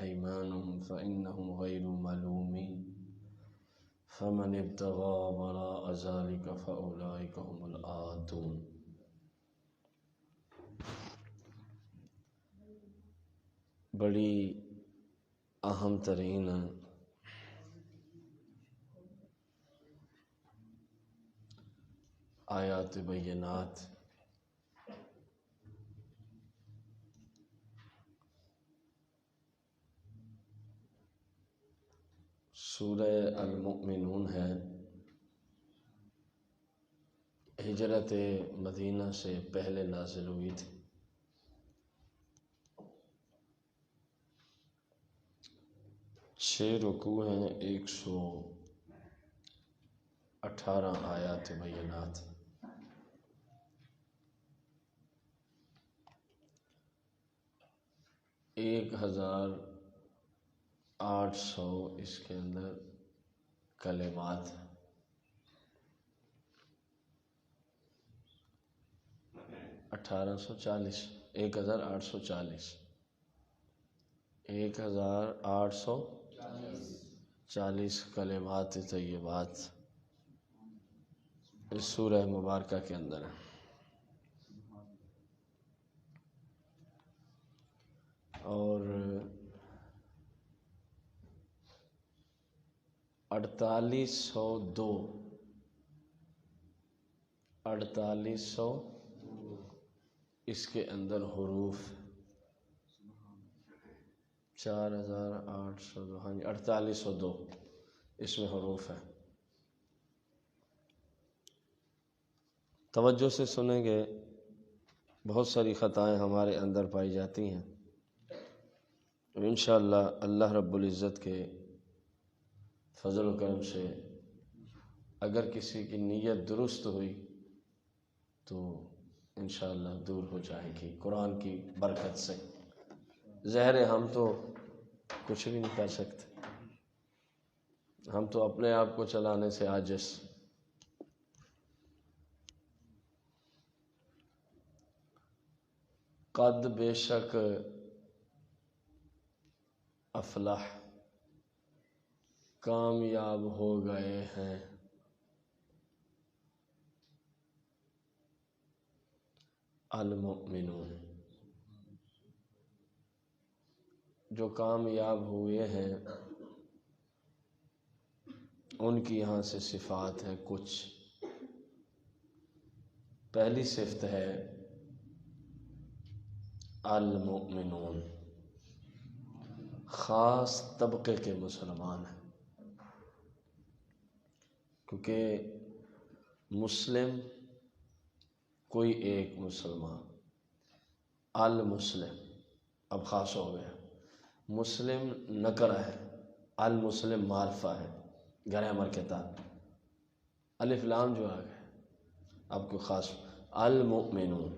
أيمانهم فإنهم غير ملومين فمن ابتغى وراء ذلك فأولئك هم العادون۔ بڑی اہم ترین آیات بینات سورہ المؤمنون ہے، ہجرت مدینہ سے پہلے نازل ہوئی تھی۔ 6 رکوع ہیں، 118 آیات بینات۔ ایک 1800 اس کے اندر کلمات ہیں۔ 1840 1840 کلمات طیبات اس سورہ مبارکہ کے اندر ہیں۔ اور 4802 اس کے اندر حروف، 4802 اس میں حروف ہیں۔ توجہ سے سنیں گے، بہت ساری خطائیں ہمارے اندر پائی جاتی ہیں، انشاءاللہ اللہ رب العزت کے فضل و کرم سے اگر کسی کی نیت درست ہوئی تو انشاءاللہ دور ہو جائے گی قرآن کی برکت سے۔ ظاہر ہے ہم تو کچھ بھی نہیں کر سکتے، ہم تو اپنے آپ کو چلانے سے عاجز۔ قد بے شک افلح کامیاب ہو گئے ہیں، المؤمنون جو کامیاب ہوئے ہیں، ان کی یہاں سے صفات ہیں کچھ۔ پہلی صفت ہے المؤمنون، خاص طبقے کے مسلمان ہیں، کیونکہ مسلم کوئی ایک مسلمان، المسلم اب خاص ہو گیا، مسلم نکرہ ہے، المسلم معرفہ ہے، گرہ امر کے تحت الف لام جو آ گئے، اب کوئی خاص المؤمنون۔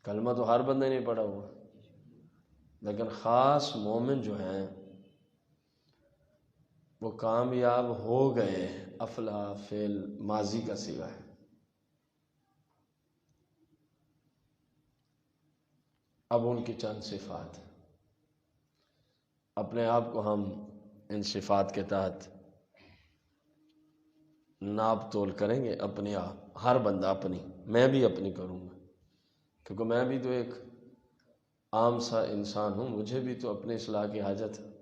کلمہ تو ہر بندے نے پڑھا ہوا، لیکن خاص مومن جو ہیں وہ کامیاب ہو گئے۔ افلاح فعل ماضی کا صیغہ ہے۔ اب ان کی چند صفات، اپنے آپ کو ہم ان صفات کے تحت ناپ تول کریں گے، اپنے آپ، ہر بندہ اپنی، میں بھی اپنی کروں گا، کیونکہ میں بھی تو ایک عام سا انسان ہوں، مجھے بھی تو اپنے اصلاح کی حاجت ہے۔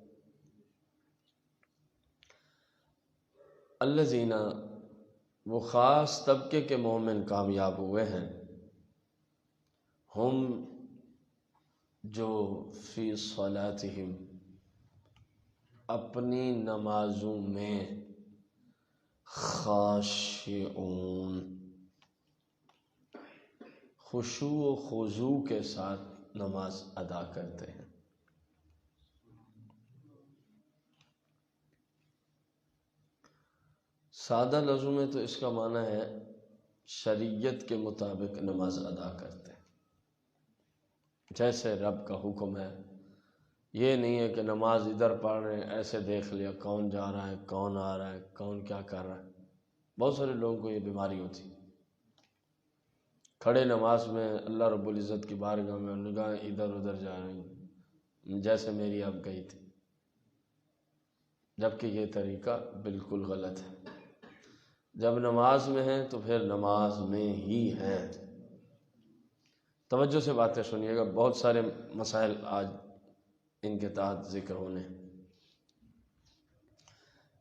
الذین وہ خاص طبقے کے مومن کامیاب ہوئے ہیں، ہم جو فی صلاتہم اپنی نمازوں میں خاشعون خشوع و خضوع کے ساتھ نماز ادا کرتے ہیں۔ سادہ لفظوں میں تو اس کا معنی ہے شریعت کے مطابق نماز ادا کرتے ہیں، جیسے رب کا حکم ہے۔ یہ نہیں ہے کہ نماز ادھر پڑھ رہے ہیں، ایسے دیکھ لیا کون جا رہا ہے، کون آ رہا ہے، کون کیا کر رہا ہے۔ بہت سارے لوگوں کو یہ بیماری ہوتی، کھڑے نماز میں اللہ رب العزت کی بارگاہ میں نگاہیں ادھر ادھر جا رہی ہیں، جیسے میری اب گئی تھی، جبکہ یہ طریقہ بالکل غلط ہے۔ جب نماز میں ہیں تو پھر نماز میں ہی ہیں۔ توجہ سے باتیں سنیے گا، بہت سارے مسائل آج ان کے تحت ذکر ہونے۔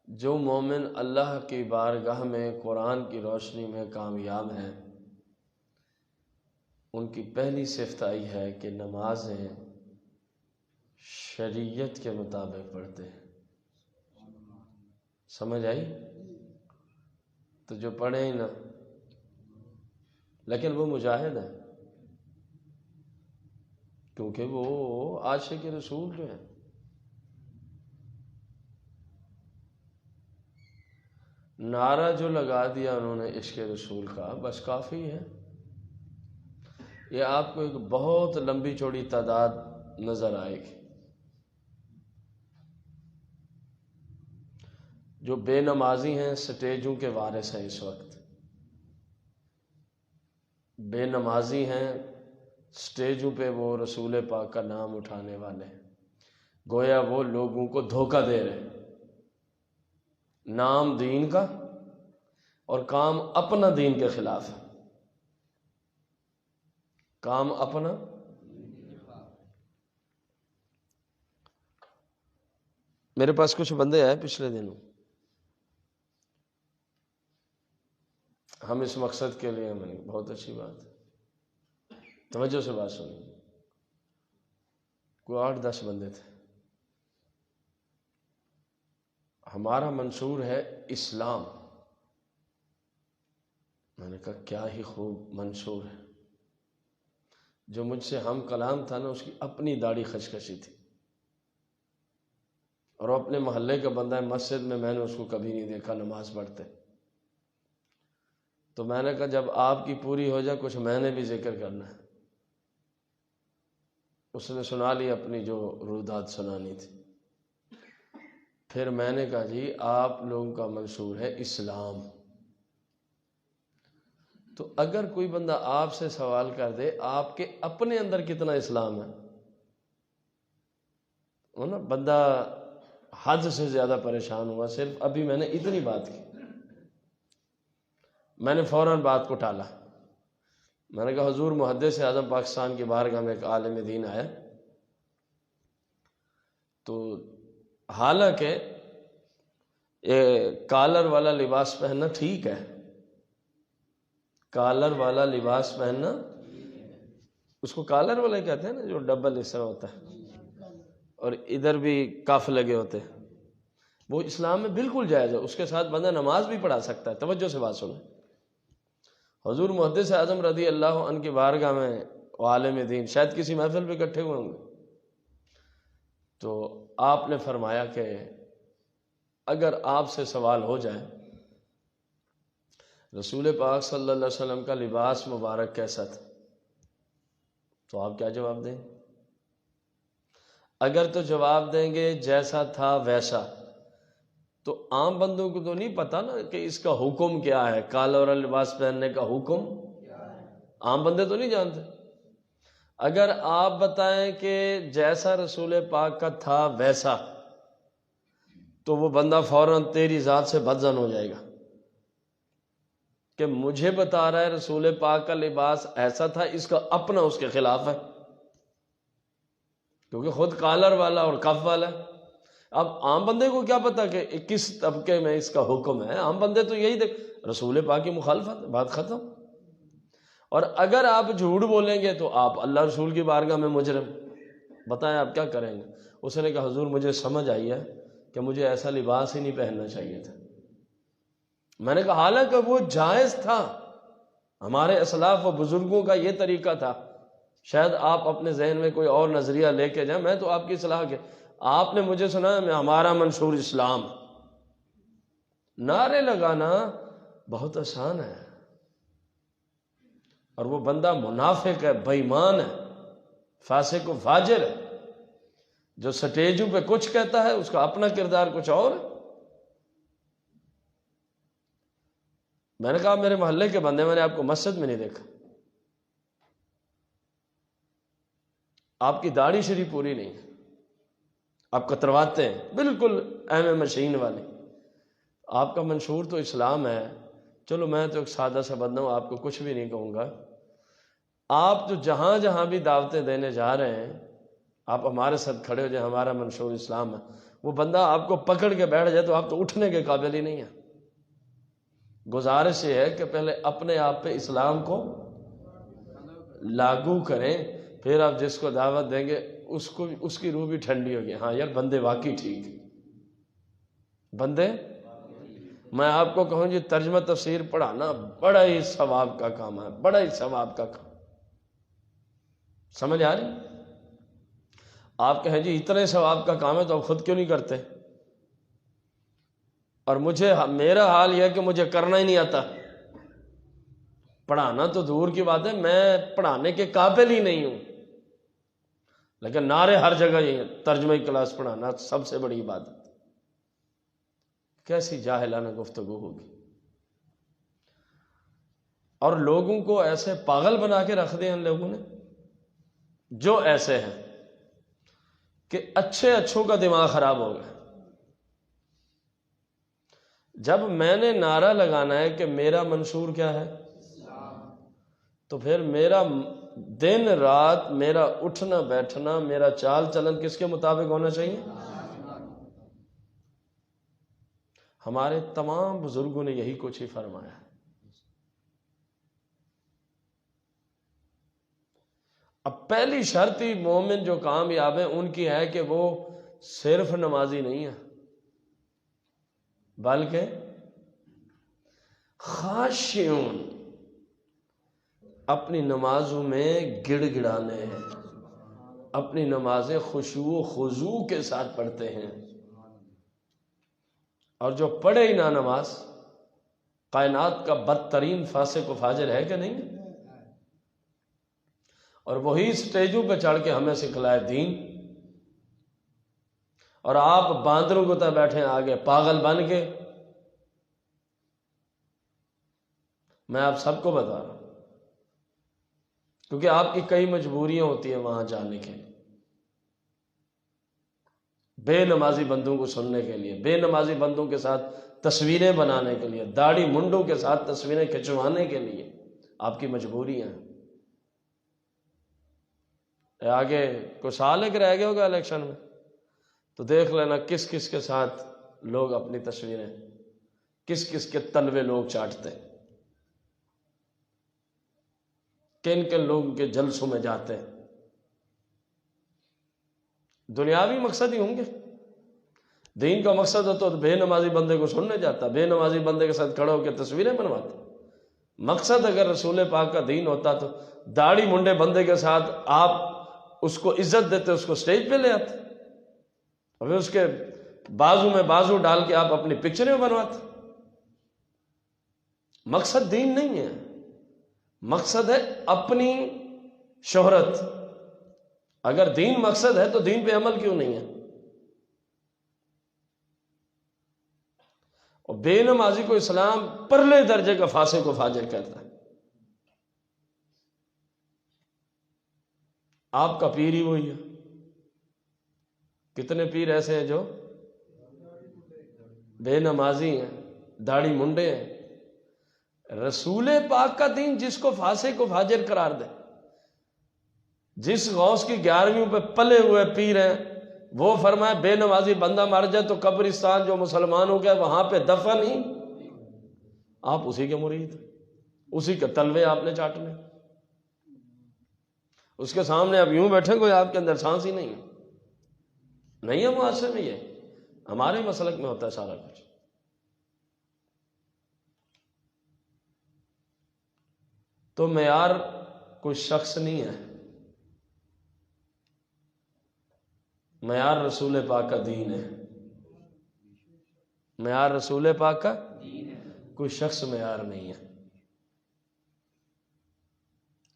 جو مومن اللہ کی بارگاہ میں قرآن کی روشنی میں کامیاب ہیں، ان کی پہلی صفت آئی ہے کہ نمازیں شریعت کے مطابق پڑھتے ہیں۔ سمجھ آئی؟ تو جو پڑھیں ہی نہ، لیکن وہ مجاہد ہیں، کیونکہ وہ عاشق رسول جو ہیں۔ نعرہ جو لگا دیا انہوں نے عشق رسول کا، بس کافی ہے۔ یہ آپ کو ایک بہت لمبی چوڑی تعداد نظر آئے گی جو بے نمازی ہیں، سٹیجوں کے وارث ہیں۔ اس وقت بے نمازی ہیں، سٹیجوں پہ وہ رسول پاک کا نام اٹھانے والے ہیں، گویا وہ لوگوں کو دھوکہ دے رہے ہیں۔ نام دین کا اور کام اپنا دین کے خلاف ہے، کام اپنا۔ میرے پاس کچھ بندے آئے پچھلے دنوں، ہم اس مقصد کے لیے میں نے بہت اچھی بات ہے، توجہ سے بات سنیں۔ کوئی 8-10 بندے تھے۔ ہمارا منشور ہے اسلام۔ میں نے کہا کیا ہی خوب منشور ہے۔ جو مجھ سے ہم کلام تھا نا، اس کی اپنی داڑھی خشخشی تھی، اور اپنے محلے کا بندہ ہے، مسجد میں میں نے اس کو کبھی نہیں دیکھا نماز پڑھتے۔ تو میں نے کہا جب آپ کی پوری ہو جائے کچھ میں نے بھی ذکر کرنا ہے۔ اس نے سنا لی اپنی جو رودات سنانی تھی۔ پھر میں نے کہا جی آپ لوگوں کا منشور ہے اسلام، تو اگر کوئی بندہ آپ سے سوال کر دے آپ کے اپنے اندر کتنا اسلام ہے، وہ نا بندہ حد سے زیادہ پریشان ہوا۔ صرف ابھی میں نے اتنی بات کی، میں نے فوراً بات کو ٹالا۔ میں نے کہا حضور محدث اعظم پاکستان کی بارگاہ میں ایک عالم دین آیا، تو حالانکہ یہ کالر والا لباس پہننا ٹھیک ہے، کالر والا لباس پہننا، اس کو کالر والا ہی کہتے ہیں نا، جو ڈبل اس طرح ہوتا ہے اور ادھر بھی کف لگے ہوتے ہیں، وہ اسلام میں بالکل جائز ہے۔ اس کے ساتھ بندہ نماز بھی پڑھا سکتا ہے۔ توجہ سے بات سنیں۔ حضور محدث اعظم رضی اللہ عنہ کی بارگاہ میں عالم دین شاید کسی محفل پہ اکٹھے ہوئے ہوں گے، تو آپ نے فرمایا کہ اگر آپ سے سوال ہو جائے رسول پاک صلی اللہ علیہ وسلم کا لباس مبارک کیسا تھا، تو آپ کیا جواب دیں؟ اگر تو جواب دیں گے جیسا تھا ویسا، تو عام بندوں کو تو نہیں پتا نا کہ اس کا حکم کیا ہے، کالا والا لباس پہننے کا حکم عام بندے تو نہیں جانتے۔ اگر آپ بتائیں کہ جیسا رسول پاک کا تھا ویسا، تو وہ بندہ فوراً تیری ذات سے بدظن ہو جائے گا کہ مجھے بتا رہا ہے رسول پاک کا لباس ایسا تھا، اس کا اپنا اس کے خلاف ہے، کیونکہ خود کالر والا اور کف والا ہے۔ اب عام بندے کو کیا پتا کہ کس طبقے میں اس کا حکم ہے، عام بندے تو یہی دیکھ رسول پاک کی مخالفت، بات ختم۔ اور اگر آپ جھوٹ بولیں گے تو آپ اللہ رسول کی بارگاہ میں مجرم۔ بتائیں آپ کیا کریں گے؟ اس نے کہا حضور مجھے سمجھ آئی ہے کہ مجھے ایسا لباس ہی نہیں پہننا چاہیے تھا۔ میں نے کہا حالانکہ وہ جائز تھا، ہمارے اسلاف و بزرگوں کا یہ طریقہ تھا، شاید آپ اپنے ذہن میں کوئی اور نظریہ لے کے جائیں، میں تو آپ کی اصلاح کے، آپ نے مجھے سنا ہے ہمارا منشور اسلام۔ نعرے لگانا بہت آسان ہے، اور وہ بندہ منافق ہے، بے ایمان ہے، فاسق و فاجر ہے، جو سٹیجوں پہ کچھ کہتا ہے اس کا اپنا کردار کچھ اور ہے۔ میں نے کہا میرے محلے کے بندے، میں نے آپ کو مسجد میں نہیں دیکھا، آپ کی داڑھی شریف پوری نہیں ہے، آپ کترواتے ہیں بالکل ایم مشین والے. آپ کا منشور تو اسلام ہے. چلو میں تو ایک سادہ سا بندہ ہوں، آپ کو کچھ بھی نہیں کہوں گا. آپ جو جہاں جہاں بھی دعوتیں دینے جا رہے ہیں، آپ ہمارے ساتھ کھڑے ہو جائیں، ہمارا منشور اسلام ہے، وہ بندہ آپ کو پکڑ کے بیٹھ جائے تو آپ تو اٹھنے کے قابل ہی نہیں ہیں. گزارش یہ ہے کہ پہلے اپنے آپ پہ اسلام کو لاگو کریں، پھر آپ جس کو دعوت دیں گے اس کی روح بھی ٹھنڈی ہوگی. ہاں یار بندے واقعی ٹھیک، بندے. میں آپ کو کہوں جی ترجمہ تفسیر پڑھانا بڑا ہی ثواب کا کام ہے، بڑا ہی ثواب کا کام. سمجھ آ رہی؟ آپ کہیں جی اتنے ثواب کا کام ہے تو آپ خود کیوں نہیں کرتے؟ اور میرا حال یہ ہے کہ مجھے کرنا ہی نہیں آتا. پڑھانا تو دور کی بات ہے، میں پڑھانے کے قابل ہی نہیں ہوں، لیکن نعرے ہر جگہ یہ ہیں ترجمہ کلاس پڑھانا سب سے بڑی بات ہے. کیسی جاہلانہ گفتگو ہوگی. اور لوگوں کو ایسے پاگل بنا کے رکھ دیا ان لوگوں نے جو ایسے ہیں کہ اچھوں کا دماغ خراب ہو گیا. جب میں نے نعرہ لگانا ہے کہ میرا منشور کیا ہے، تو پھر میرا دن رات، میرا اٹھنا بیٹھنا، میرا چال چلن کس کے مطابق ہونا چاہیے؟ ہمارے تمام بزرگوں نے یہی کچھ ہی فرمایا. اب پہلی شرط ہی مومن جو کامیاب ہیں ان کی ہے کہ وہ صرف نمازی نہیں ہے بلکہ خاشعون، اپنی نمازوں میں گڑ گڑانے ہیں، اپنی نمازیں خشوع و خضوع کے ساتھ پڑھتے ہیں. اور جو پڑھے ہی نہ نماز، کائنات کا بدترین فاسق و فاجر ہے کہ نہیں؟ اور وہی سٹیجوں پہ چڑھ کے ہمیں سکھلائے دین، اور آپ باندروں کو تھا بیٹھے آگے پاگل بن کے. میں آپ سب کو بتا رہا ہوں کیونکہ آپ کی کئی مجبوریاں ہوتی ہیں وہاں جانے کے، بے نمازی بندوں کو سننے کے لیے، بے نمازی بندوں کے ساتھ تصویریں بنانے کے لیے، داڑھی منڈوں کے ساتھ تصویریں کھنچوانے کے لیے آپ کی مجبوریاں ہیں. آگے کچھ سال ایک رہ گیا ہوگا الیکشن میں، تو دیکھ لینا کس کس کے ساتھ لوگ اپنی تصویریں، کس کس کے تلوے لوگ چاٹتے، کن کن لوگوں کے جلسوں میں جاتے ہیں. دنیاوی مقصد ہی ہوں گے. دین کا مقصد ہوتا تو بے نمازی بندے کو سننے جاتا، بے نمازی بندے کے ساتھ کھڑے ہو کے تصویریں بنواتا. مقصد اگر رسول پاک کا دین ہوتا تو داڑھی منڈے بندے کے ساتھ آپ اس کو عزت دیتے، اس کو سٹیج پہ لے آتے، اور پھر اس کے بازو میں بازو ڈال کے آپ اپنی پکچریں بنواتے. مقصد دین نہیں ہے، مقصد ہے اپنی شہرت. اگر دین مقصد ہے تو دین پہ عمل کیوں نہیں ہے؟ اور بے نمازی کو اسلام پرلے درجے کا فاسق و فاجر کہتا ہے. آپ کا پیر ہی وہی ہے. کتنے پیر ایسے ہیں جو بے نمازی ہیں، داڑھی منڈے ہیں. رسول پاک کا دین جس کو فاسق و فاجر قرار دے، جس غوث کی 11ویں پہ پلے ہوئے پیر ہیں، وہ فرمائے بے نمازی بندہ مر جائے تو قبرستان جو مسلمان ہو گیا وہاں پہ دفن ہی. آپ اسی کے مرید، اسی کے تلوے آپ نے چاٹنے. اس کے سامنے آپ یوں بیٹھے، کوئی آپ کے اندر سانس ہی نہیں ہے معاشرے میں. یہ ہمارے مسلک میں ہوتا ہے سارا کچھ. تو معیار کوئی شخص نہیں ہے، معیار رسول پاک کا دین ہے. معیار رسول پاک کا کوئی شخص معیار نہیں ہے.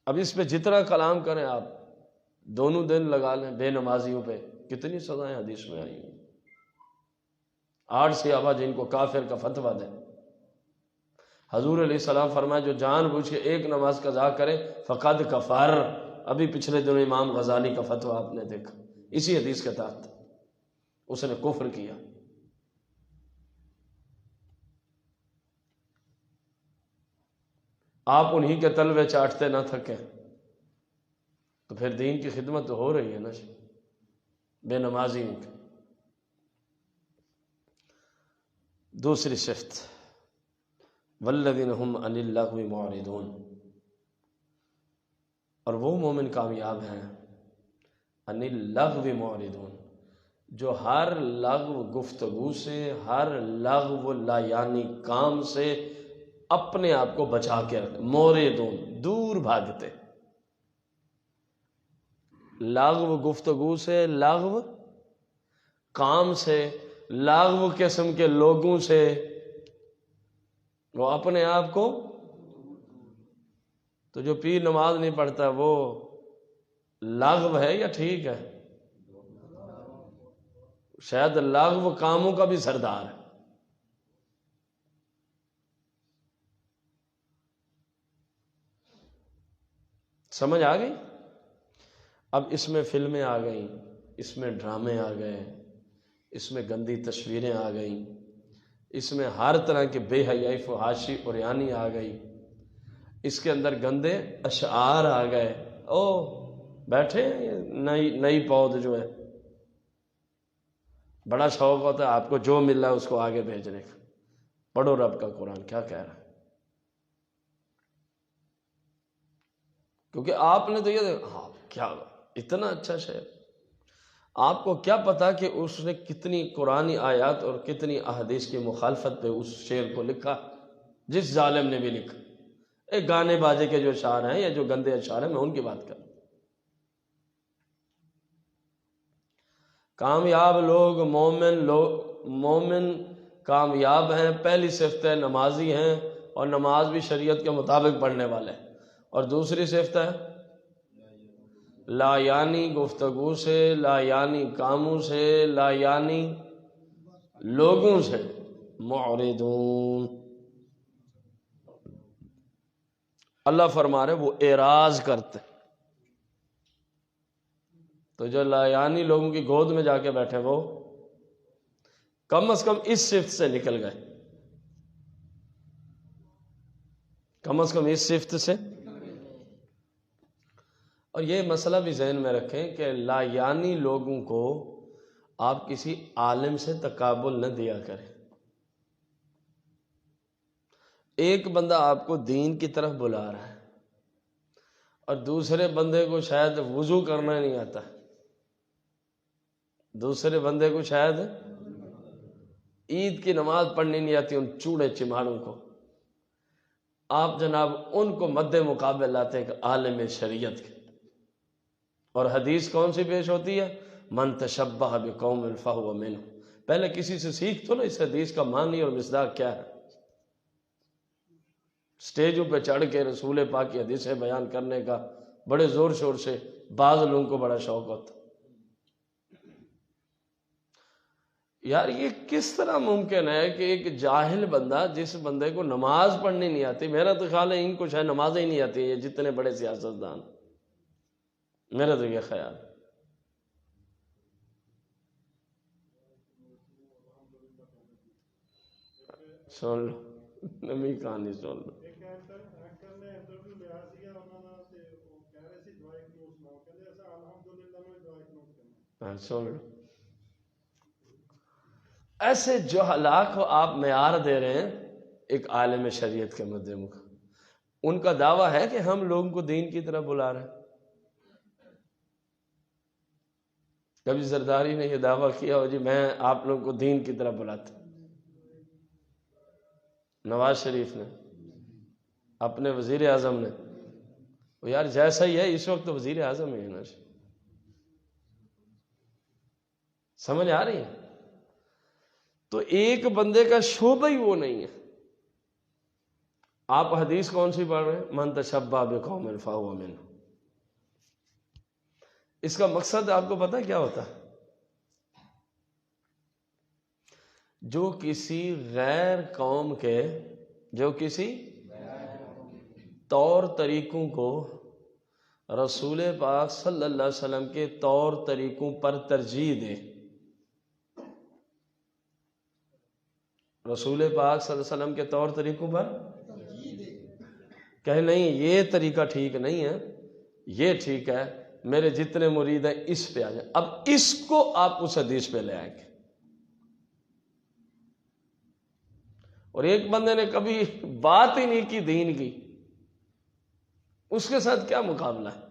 اب اس پہ جتنا کلام کریں آپ، دونوں دن لگا لیں بے نمازیوں پہ. کتنی سزائیں حدیث میں آئی ہیں. 8 صحابہ جن کو کافر کا فتویٰ دیں، حضور علیہ السلام فرمائے جو جان بوجھ کے ایک نماز قضا کرے فقد کفر. ابھی پچھلے دنوں امام غزالی کا فتویٰ آپ نے دیکھا اسی حدیث کے تحت. اس نے کفر کیا۔ آپ انہی کے تلوے چاٹتے نہ تھکیں تو پھر دین کی خدمت تو ہو رہی ہے نا بے نمازی کی۔ دوسری صفت والذین هم عن اللغو معرضون، اور وہ مومن کامیاب ہیں عن اللغو معرضون، جو ہر لغو گفتگو سے، ہر لغو لا یعنی کام سے اپنے آپ کو بچا کے رکھتے، معرضون دور بھاگتے، لغو گفتگو سے، لغو کام سے، لغو قسم کے لوگوں سے وہ اپنے آپ کو۔ تو جو پیر نماز نہیں پڑھتا وہ لغو ہے یا ٹھیک ہے؟ شاید لغو کاموں کا بھی سردار ہے۔ سمجھ آ گئی؟ اب اس میں فلمیں آ گئیں، اس میں ڈرامے آ گئے، اس میں گندی تصویریں آ گئیں، اس میں ہر طرح کے بے حیائی فحاشی عریانی آ گئی، اس کے اندر گندے اشعار آ گئے۔ او بیٹھے ہیں نئی پود جو ہے، بڑا شوق ہوتا ہے آپ کو جو مل رہا ہے اس کو آگے بھیجنے کا، پڑھو رب کا قرآن کیا کہہ رہا ہے، کیونکہ آپ نے تو یہ ہاں کیا اتنا اچھا شعر، آپ کو کیا پتا کہ اس نے کتنی قرآنی آیات اور کتنی احادیث کی مخالفت پہ اس شعر کو لکھا، جس ظالم نے بھی لکھا۔ ایک گانے بازے کے جو اشعار ہیں یا جو گندے اشعار ہیں میں ان کی بات کروں۔ کامیاب لوگ مومن کامیاب ہیں، پہلی صفت ہے نمازی ہیں اور نماز بھی شریعت کے مطابق پڑھنے والے ہیں، اور دوسری صفت ہے لا یعنی گفتگو سے، لا یعنی کاموں سے، لا یعنی لوگوں سے معرضون۔ اللہ فرما رہے وہ اعراض کرتے، تو جو لا یعنی لوگوں کی گود میں جا کے بیٹھے وہ کم از کم اس صفت سے نکل گئے، کم از کم اس صفت سے۔ اور یہ مسئلہ بھی ذہن میں رکھیں کہ لا یعنی لوگوں کو آپ کسی عالم سے تقابل نہ دیا کریں۔ ایک بندہ آپ کو دین کی طرف بلا رہا ہے اور دوسرے بندے کو شاید وضو کرنا نہیں آتا، دوسرے بندے کو شاید عید کی نماز پڑھنی نہیں آتی، ان چوڑے چماڑوں کو آپ جناب ان کو مد مقابل لاتے ہیں کہ عالم شریعت کے۔ اور حدیث کون سی پیش ہوتی ہے؟ من تشبہ بقوم فہو منہ۔ پہلے کسی سے سیکھ تو نا اس حدیث کا معنی اور مصداق کیا ہے۔ سٹیجوں پہ چڑھ کے رسول پاک کی حدیثیں بیان کرنے کا بڑے زور شور سے بعض لوگوں کو بڑا شوق ہوتا۔ یار یہ کس طرح ممکن ہے کہ ایک جاہل بندہ، جس بندے کو نماز پڑھنی نہیں آتی، میرا تو خیال ہے ان کو شاید نمازیں ہی نہیں آتی یہ جتنے بڑے سیاستدان، میرا تو یہ خیال۔ سن لو نمی کہانی سن لو۔ سن لو ایسے جو ہلاک کو آپ معیار دے رہے ہیں ایک عالم شریعت کے مد مقابل، ان کا دعویٰ ہے کہ ہم لوگوں کو دین کی طرف بلا رہے ہیں۔ کبھی زرداری نے یہ دعویٰ کیا ہو جی میں آپ لوگوں کو دین کی طرف بلاتا؟ نواز شریف نے، اپنے وزیر اعظم نے، وہ یار جیسا ہی ہے اس وقت وزیر اعظم ہی ہے نا، سمجھ آ رہی ہے؟ تو ایک بندے کا شعبہ ہی وہ نہیں ہے۔ آپ حدیث کون سی پڑھ رہے ہیں؟ من تشبہ بقوم فہو منہ۔ اس کا مقصد آپ کو پتہ کیا ہوتا ہے؟ جو کسی غیر قوم کے، جو کسی طور طریقوں کو رسول پاک صلی اللہ علیہ وسلم کے طور طریقوں پر ترجیح دے، رسول پاک صلی اللہ علیہ وسلم کے طور طریقوں پر کہے نہیں یہ طریقہ ٹھیک نہیں ہے، یہ ٹھیک ہے، میرے جتنے مرید ہیں اس پہ آ جائیں۔ اب اس کو آپ اس حدیث پہ لے آئیں گے۔ اور ایک بندے نے کبھی بات ہی نہیں کی دین کی، اس کے ساتھ کیا مقابلہ ہے؟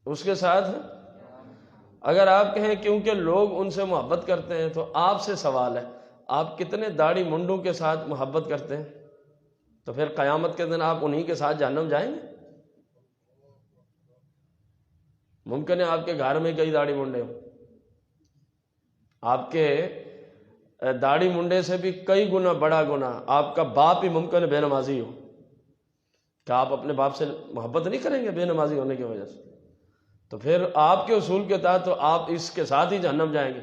اس کے ساتھ اگر آپ کہیں کیونکہ لوگ ان سے محبت کرتے ہیں، تو آپ سے سوال ہے آپ کتنے داڑھی منڈوں کے ساتھ محبت کرتے ہیں؟ تو پھر قیامت کے دن آپ انہی کے ساتھ جہنم جائیں گے؟ ممکن ہے آپ کے گھر میں کئی داڑھی منڈے ہوں، آپ کے داڑھی منڈے سے بھی کئی گنا بڑا گنا آپ کا باپ ہی ممکن ہے بے نمازی ہو۔ کیا آپ اپنے باپ سے محبت نہیں کریں گے بے نمازی ہونے کی وجہ سے؟ تو پھر آپ کے اصول کے تحت تو آپ اس کے ساتھ ہی جہنم جائیں گے۔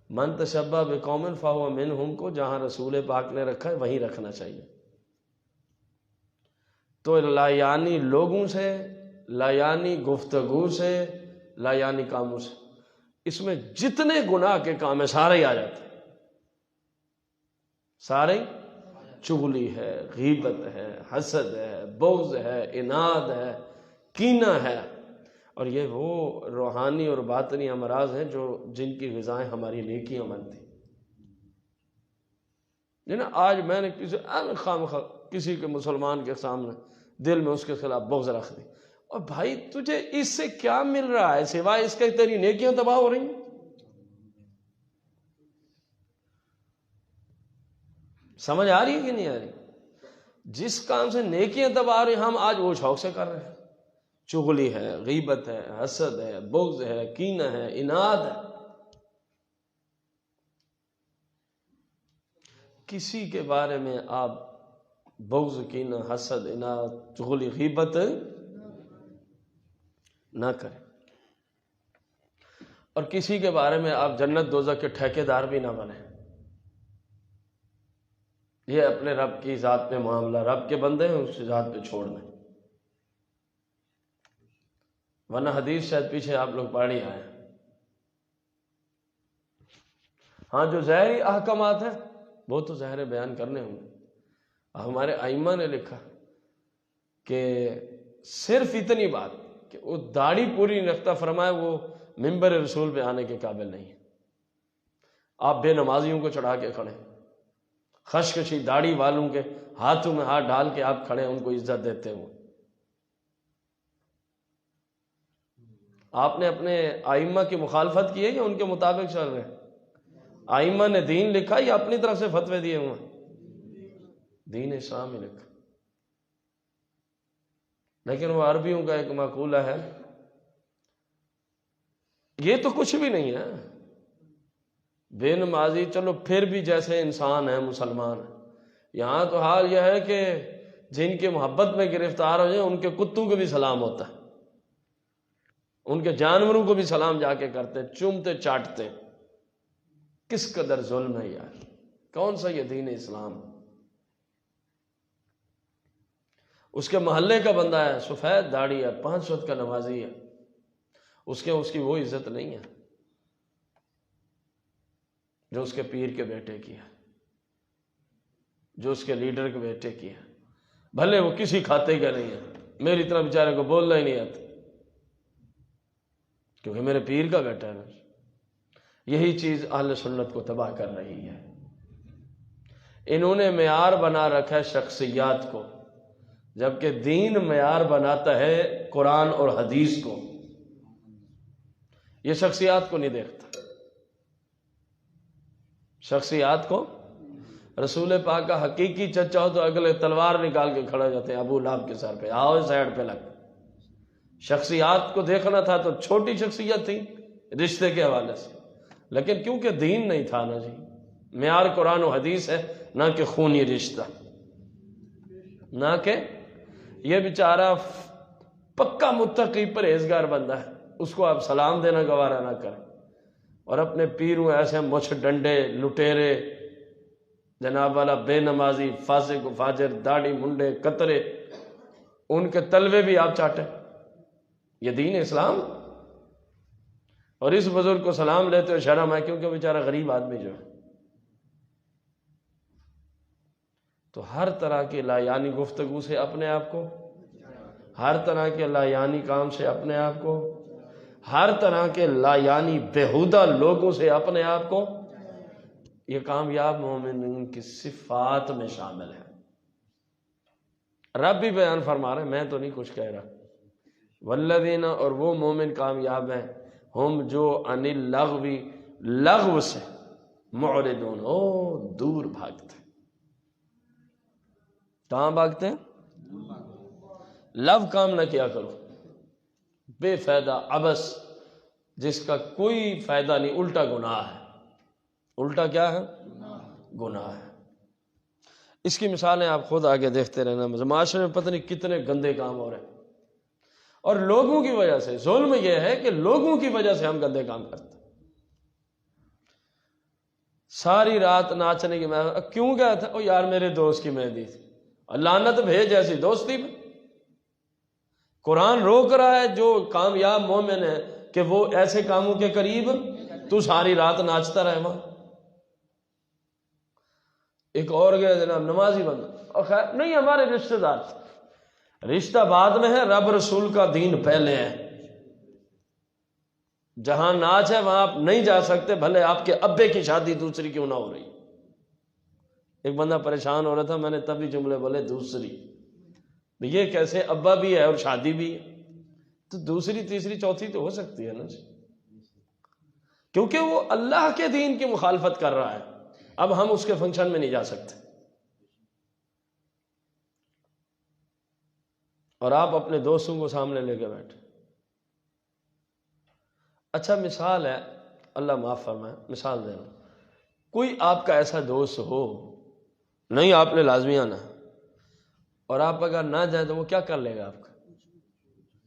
من تشبہ بقوم فہو منہم کو جہاں رسول پاک نے رکھا ہے وہیں رکھنا چاہیے۔ تو لا یعنی لوگوں سے، لا یعنی گفتگو سے، لا یعنی کاموں سے، اس میں جتنے گناہ کے کام ہیں سارے ہی آ جاتے ہیں، سارے ہی۔ چغلی ہے، غیبت ہے، حسد ہے، بغض ہے، اناد ہے، کینہ ہے، اور یہ وہ روحانی اور باطنی امراض ہیں جو جن کی غذائیں ہماری نیکیاں بنتی ہیں۔ آج میں نے کسی کے مسلمان کے سامنے دل میں اس کے خلاف بغض رکھ دی، اور بھائی تجھے اس سے کیا مل رہا ہے سوائے اس کے تیری نیکیاں تباہ ہو رہی ہیں؟ سمجھ آ رہی ہے کہ نہیں آ رہی؟ جس کام سے نیکیاں تباہ ہو رہی ہم آج وہ شوق سے کر رہے ہیں۔ چغلی ہے، غیبت ہے، حسد ہے، بغض ہے، کینہ ہے، اناد ہے۔ کسی کے بارے میں آپ بغض، کینہ، حسد، اناد، چغلی، غیبت نہ کریں، اور کسی کے بارے میں آپ جنت دوزخ کے ٹھیکیدار بھی نہ بنیں۔ یہ اپنے رب کی ذات پہ معاملہ، رب کے بندے ہیں اس کی ذات پہ چھوڑ دیں، ورنہ حدیث شاید پیچھے آپ لوگ پڑھ ہی آئے۔ ہاں جو ظاہری احکامات ہیں وہ تو ظاہر بیان کرنے ہوں گے۔ ہمارے ائمہ نے لکھا کہ صرف اتنی بات کہ وہ داڑھی پوری نہیں رکھتا، فرمایا وہ منبر رسول پہ آنے کے قابل نہیں ہے۔ آپ بے نمازیوں کو چڑھا کے کھڑے، خشخشی داڑھی والوں کے ہاتھوں میں ہاتھ ڈال کے آپ کھڑے ان کو عزت دیتے ہوئے۔ آپ نے اپنے ائمہ کی مخالفت کی ہے یا ان کے مطابق چل رہے ہیں؟ ائمہ نے دین لکھا یا اپنی طرف سے فتوے دیے ہوئے؟ دین اسلام ہی لکھا۔ لیکن وہ عربیوں کا ایک مقولہ ہے، یہ تو کچھ بھی نہیں ہے، بے نمازی چلو پھر بھی جیسے انسان ہے، مسلمان ہے۔ یہاں تو حال یہ ہے کہ جن کے محبت میں گرفتار ہو جائیں ان کے کتوں کو بھی سلام ہوتا ہے، ان کے جانوروں کو بھی سلام جا کے کرتے، چومتے چاٹتے۔ کس قدر ظلم ہے یار، کون سا یہ دین اسلام؟ اس کے محلے کا بندہ ہے، سفید داڑھی ہے، 5 وقت کا نمازی ہے، اس کی وہ عزت نہیں ہے جو اس کے پیر کے بیٹے کی ہے، جو اس کے لیڈر کے بیٹے کی ہے، بھلے وہ کسی کھاتے کا نہیں ہے۔ میری طرح بیچارے کو بولنا ہی نہیں آتا کیونکہ میرے پیر کا بیٹا ہے نا۔ یہی چیز اہل سنت کو تباہ کر رہی ہے۔ انہوں نے معیار بنا رکھا ہے شخصیات کو، جبکہ دین معیار بناتا ہے قرآن اور حدیث کو۔ یہ شخصیات کو نہیں دیکھتا، شخصیات کو۔ رسول پاک کا حقیقی چچا ہو تو اگلے تلوار نکال کے کھڑا جاتے ہیں ابو لہب کے سر پہ، آؤ سائڈ پہ لگ۔ شخصیات کو دیکھنا تھا تو چھوٹی شخصیت تھی رشتے کے حوالے سے، لیکن کیونکہ دین نہیں تھا نا جی، معیار قرآن و حدیث ہے، نہ کہ خونی رشتہ، نہ کہ یہ بیچارہ پکا متقی پرہیزگار بندہ ہے، اس کو آپ سلام دینا گوارا نہ کریں، اور اپنے پیروں ایسے مچھ ڈنڈے لٹیرے جناب والا بے نمازی فاسق و فاجر داڑھی منڈے قطرے ان کے تلوے بھی آپ چاٹیں۔ یہ دین اسلام؟ اور اس بزرگ کو سلام لیتے ہو شرم ہے، کیونکہ بیچارہ غریب آدمی جو ہے. تو ہر طرح کے لا یعنی گفتگو سے اپنے آپ کو، ہر طرح کے لا یعنی کام سے اپنے آپ کو، ہر طرح کے لا یعنی بیہودہ لوگوں سے اپنے آپ کو. یہ کامیاب مومنین کی صفات میں شامل ہے. رب بھی بیان فرما رہے ہیں، میں تو نہیں کچھ کہہ رہا. والذین، اور وہ مومن کامیاب ہیں، ہم جو عن اللغو، لغو سے معرضون، دور بھاگتے. کہاں بھاگتے ہیں؟ لو کام نہ کیا کرو، بے فائدہ عبث جس کا کوئی فائدہ نہیں، الٹا گناہ ہے. الٹا کیا ہے؟ گناہ ہے. اس کی مثالیں آپ خود آگے دیکھتے رہنا. معاشرے میں پتہ نہیں کتنے گندے کام ہو رہے ہیں، اور لوگوں کی وجہ سے. ظلم یہ ہے کہ لوگوں کی وجہ سے ہم گندے کام کرتے ہیں. ساری رات ناچنے کی میں کیوں گیا تھا؟ او یار میرے دوست کی مہندی تھی. لعنت بھیج ایسی دوستی میں. قرآن روک رہا ہے جو کامیاب مومن ہے کہ وہ ایسے کاموں کے قریب، تو ساری رات ناچتا رہے وہاں. ایک اور گیا جناب نمازی بندہ، اور خیر نہیں، ہمارے رشتہ دار، رشتہ بعد میں ہے، رب رسول کا دین پہلے ہے. جہاں ناچ ہے وہاں آپ نہیں جا سکتے، بھلے آپ کے ابے کی شادی دوسری کیوں نہ ہو رہی. ایک بندہ پریشان ہو رہا تھا، میں نے تبھی جملے بولے دوسری. یہ کیسے؟ ابا بھی ہے اور شادی بھی ہے، تو دوسری تیسری چوتھی تو ہو سکتی ہے نا جی، کیونکہ وہ اللہ کے دین کی مخالفت کر رہا ہے. اب ہم اس کے فنکشن میں نہیں جا سکتے. اور آپ اپنے دوستوں کو سامنے لے کے بیٹھے. اچھا مثال ہے، اللہ معاف فرمائے، مثال دے رہا ہوں. کوئی آپ کا ایسا دوست ہو، نہیں آپ نے لازمی آنا، اور آپ اگر نہ جائیں تو وہ کیا کر لے گا آپ کا؟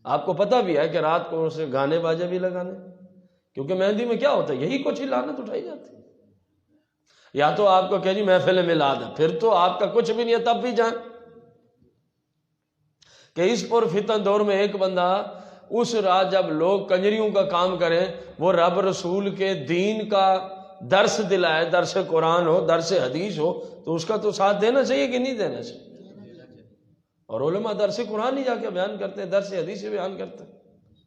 آپ کو پتہ بھی ہے کہ رات کو اسے گانے باجے بھی لگانے، کیونکہ مہندی میں کیا ہوتا ہے، یہی کچھ ہی لعنت اٹھائی جاتی ہے. یا تو آپ کو کہ جی محفل میلاد ہے، پھر تو آپ کا کچھ بھی نہیں ہے، تب بھی جائیں. کہ اس پر فتن دور میں ایک بندہ اس رات جب لوگ کنجریوں کا کام کریں، وہ رب رسول کے دین کا درس دلائے، درس قرآن ہو، درس حدیث ہو، تو اس کا تو ساتھ دینا چاہیے کہ نہیں دینا چاہیے. اور علماء درس قرآن ہی جا کے بیان کرتے ہیں، درس حدیث بیان کرتے ہیں،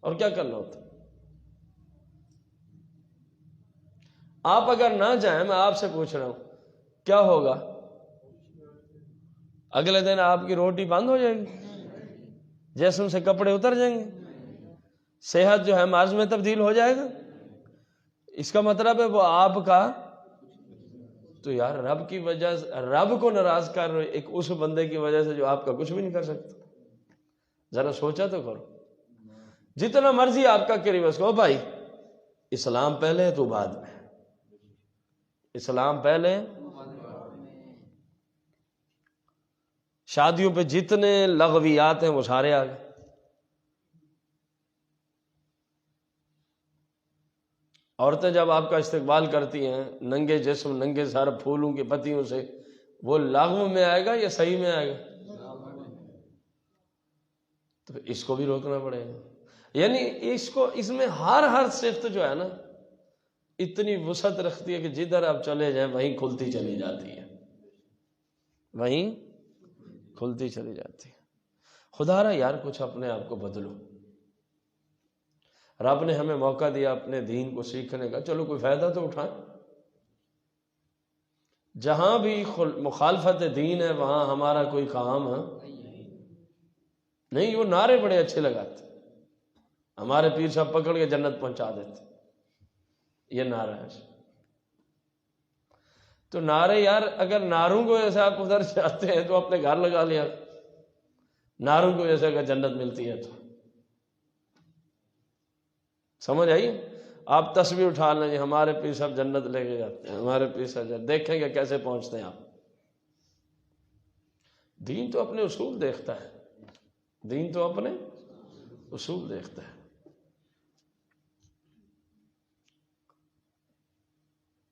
اور کیا کرنا ہوتا ہے. آپ اگر نہ جائیں، میں آپ سے پوچھ رہا ہوں کیا ہوگا؟ اگلے دن آپ کی روٹی بند ہو جائے گی، جسم سے کپڑے اتر جائیں گے، صحت جو ہے مرض میں تبدیل ہو جائے گا. اس کا مطلب ہے وہ آپ کا، تو یار رب کی وجہ سے، رب کو ناراض کر رہے ایک اس بندے کی وجہ سے جو آپ کا کچھ بھی نہیں کر سکتا. ذرا سوچا تو کرو. جتنا مرضی آپ کا قریب اس کو، بھائی اسلام پہلے ہے تو بعد میں، اسلام پہلے. شادیوں پہ جتنے لغویات ہیں وہ سارے آ گئے. عورتیں جب آپ کا استقبال کرتی ہیں ننگے جسم، ننگے سر، پھولوں کی پتیوں سے، وہ لغو میں آئے گا یا صحیح میں آئے گا؟ تو اس کو بھی روکنا پڑے گا. یعنی اس میں ہر صفت جو ہے نا اتنی وسعت رکھتی ہے کہ جدھر آپ چلے جائیں وہیں کھلتی چلی جاتی ہے، وہیں کھلتی چلی جاتی ہے. خدا را یار کچھ اپنے آپ کو بدلو. رب نے ہمیں موقع دیا اپنے دین کو سیکھنے کا، چلو کوئی فائدہ تو اٹھائیں. جہاں بھی مخالفت دین ہے وہاں ہمارا کوئی کام ہے نہیں. وہ نعرے بڑے اچھے لگاتے، ہمارے پیر صاحب پکڑ کے جنت پہنچا دیتے، یہ نعرہ ہے. تو نعرے یار، اگر نعروں کو جیسے آپ ادھر چاہتے ہیں تو اپنے گھر لگا لیا. نعروں کو جیسے اگر جنت ملتی ہے تو سمجھ آئی؟ آپ تسبیح اٹھا لیں جی ہمارے پیر صاحب جنت لے کے جاتے ہیں، ہمارے پیر صاحب جنت، دیکھیں گے کیسے پہنچتے ہیں آپ. دین تو اپنے اصول دیکھتا ہے، دین تو اپنے اصول دیکھتا ہے.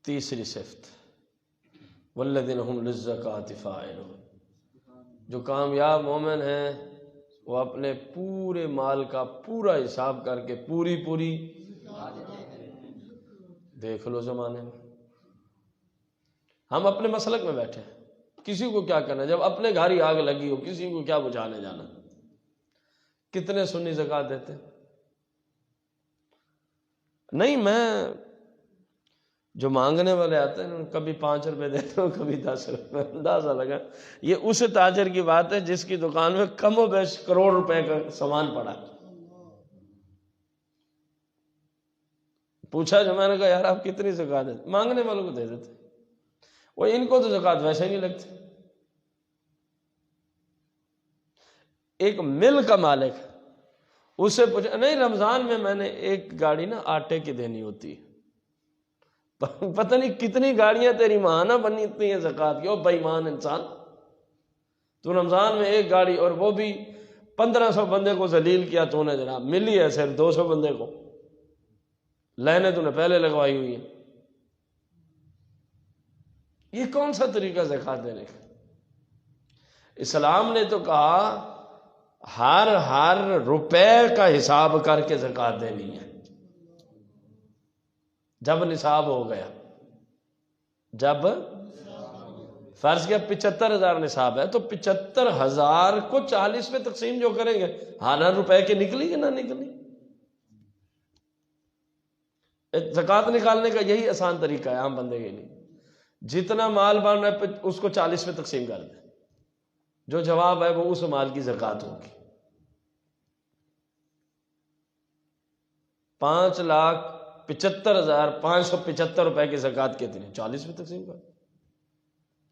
تیسری صفت والذین هم للزکاۃ فاعلون، جو کامیاب مومن ہیں وہ اپنے پورے مال کا پورا حساب کر کے پوری دیکھ لو زمانے میں، ہم اپنے مسلک میں بیٹھے ہیں، کسی کو کیا کرنا، جب اپنے گھر ہی آگ لگی ہو کسی کو کیا بجھانے جانا۔ کتنے سنی زکوٰۃ دیتے نہیں، میں جو مانگنے والے آتے ہیں کبھی 5 روپے دیتا ہوں، کبھی 10 روپے، اندازہ لگا یہ اس تاجر کی بات ہے جس کی دکان میں کم و بیش کروڑ روپے کا سامان پڑا۔ پوچھا جو میں نے کہا یار آپ کتنی زکوٰۃ دیتے؟ مانگنے والوں کو دے دیتے، وہ ان کو تو زکوٰۃ ویسے ہی نہیں لگتی۔ ایک مل کا مالک، اس سے پوچھا نہیں رمضان میں نے ایک گاڑی نا آٹے کی دینی ہوتی ہے، پتہ نہیں کتنی گاڑیاں تیری ماں نہ بنی اتنی ہیں زکوٰۃ کی۔ او بے ایمان انسان، تو رمضان میں ایک گاڑی، اور وہ بھی 1500 بندے کو ذلیل کیا تو نے، جناب ملی ہے صرف 200 بندے کو، لائنیں تو نے پہلے لگوائی ہوئی ہیں۔ یہ کون سا طریقہ زکوٰۃ دینے کا؟ اسلام نے تو کہا ہر روپے کا حساب کر کے زکوٰۃ دینی ہے۔ جب نصاب ہو گیا، جب فرض کیا 75,000 نصاب ہے تو 75,000 کو 40 میں تقسیم جو کریں گے، ہر روپے کی نکلی کہ نہ نکلی۔ زکوٰۃ نکالنے کا یہی آسان طریقہ ہے عام بندے کے لیے، جتنا مال بن رہا ہے اس کو 40 میں تقسیم کر دیں، جو جواب ہے وہ اس مال کی زکوٰۃ ہوگی۔ 5,75,575 روپے کی زکوٰۃ کتنی؟ 40 میں تقسیم کر،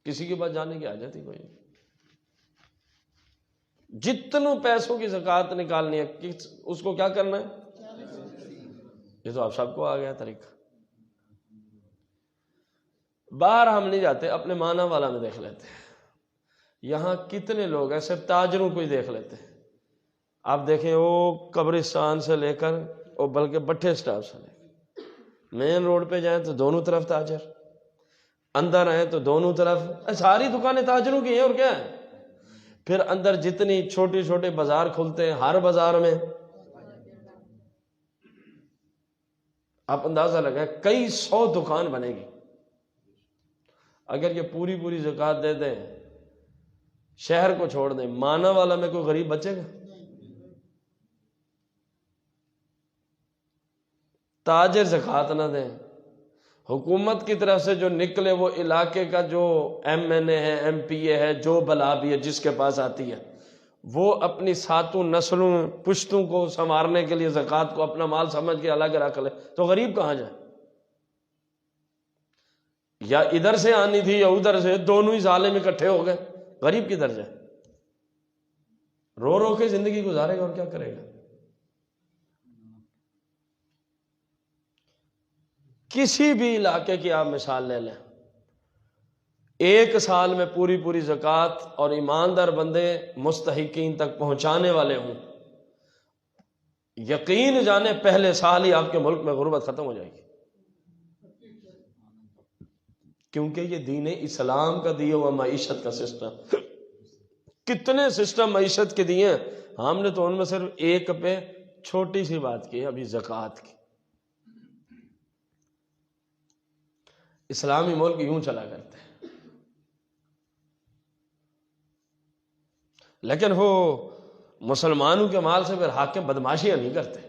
کسی کے پاس جانے کی حاجت ہی کوئی نہیں۔ جتنوں پیسوں کی زکوٰۃ نکالنی ہے اس کو کیا کرنا ہے؟ یہ تو آپ سب کو آ گیا طریقہ۔ باہر ہم نہیں جاتے، اپنے مانا والا میں دیکھ لیتے ہیں۔ یہاں کتنے لوگ ہیں، صرف تاجروں کو ہی دیکھ لیتے ہیں۔ آپ دیکھیں وہ قبرستان سے لے کر، اور بلکہ بٹھے سٹاپ سے لے کر مین روڈ پہ جائیں تو دونوں طرف تاجر، اندر آئیں تو دونوں طرف ساری دکانیں تاجروں کی ہیں، اور کیا ہے؟ پھر اندر جتنی چھوٹے چھوٹے بازار کھلتے ہیں، ہر بازار میں آپ اندازہ لگائیں کئی 100 دکان بنے گی۔ اگر یہ پوری زکوٰۃ دے دیں، شہر کو چھوڑ دیں، مانا والا میں کوئی غریب بچے گا؟ تاجر زکوٰۃ نہ دیں، حکومت کی طرف سے جو نکلے وہ علاقے کا جو MNA ہے، MP ہے، جو بلا بھی ہے جس کے پاس آتی ہے، وہ اپنی 7 نسلوں پشتوں کو سنوارنے کے لیے زکوٰۃ کو اپنا مال سمجھ کے الگ رکھ لے، تو غریب کہاں جائے؟ یا ادھر سے آنی تھی یا ادھر سے، دونوں ہی ظالم اکٹھے ہو گئے، غریب کدھر جائے؟ رو رو کے زندگی گزارے گا اور کیا کرے گا؟ کسی بھی علاقے کی آپ مثال لے لیں، 1 سال میں پوری زکوٰۃ اور ایماندار بندے مستحقین تک پہنچانے والے ہوں، یقین جانے پہلے سال ہی آپ کے ملک میں غربت ختم ہو جائے گی، کیونکہ یہ دین اسلام کا دیا ہوا معیشت کا سسٹم۔ کتنے سسٹم معیشت کے دیے ہیں، ہم نے تو ان میں صرف ایک پہ چھوٹی سی بات کی ہے، ابھی زکوٰۃ کی۔ اسلامی ملک یوں چلا کرتے ہیں، لیکن وہ مسلمانوں کے مال سے پھر حاکم بدماشیاں نہیں کرتے،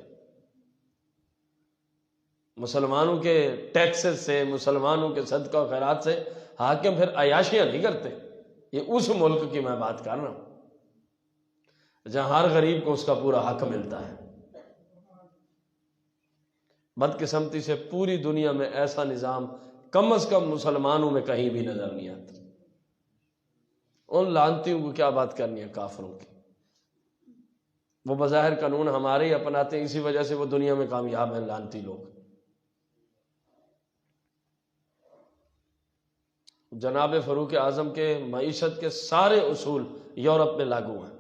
مسلمانوں کے ٹیکسز سے، مسلمانوں کے صدقہ و خیرات سے حاکم پھر عیاشیاں نہیں کرتے۔ یہ اس ملک کی میں بات کر رہا ہوں جہاں ہر غریب کو اس کا پورا حق ملتا ہے۔ بدقسمتی سے پوری دنیا میں ایسا نظام کم از کم مسلمانوں میں کہیں بھی نظر نہیں آتا۔ ان لعنتیوں کو کیا بات کرنی ہے کافروں کی، وہ بظاہر قانون ہمارے ہی اپناتے ہیں، اسی وجہ سے وہ دنیا میں کامیاب ہیں لعنتی لوگ۔ جناب فاروق اعظم کے معیشت کے سارے اصول یورپ میں لاگو ہیں۔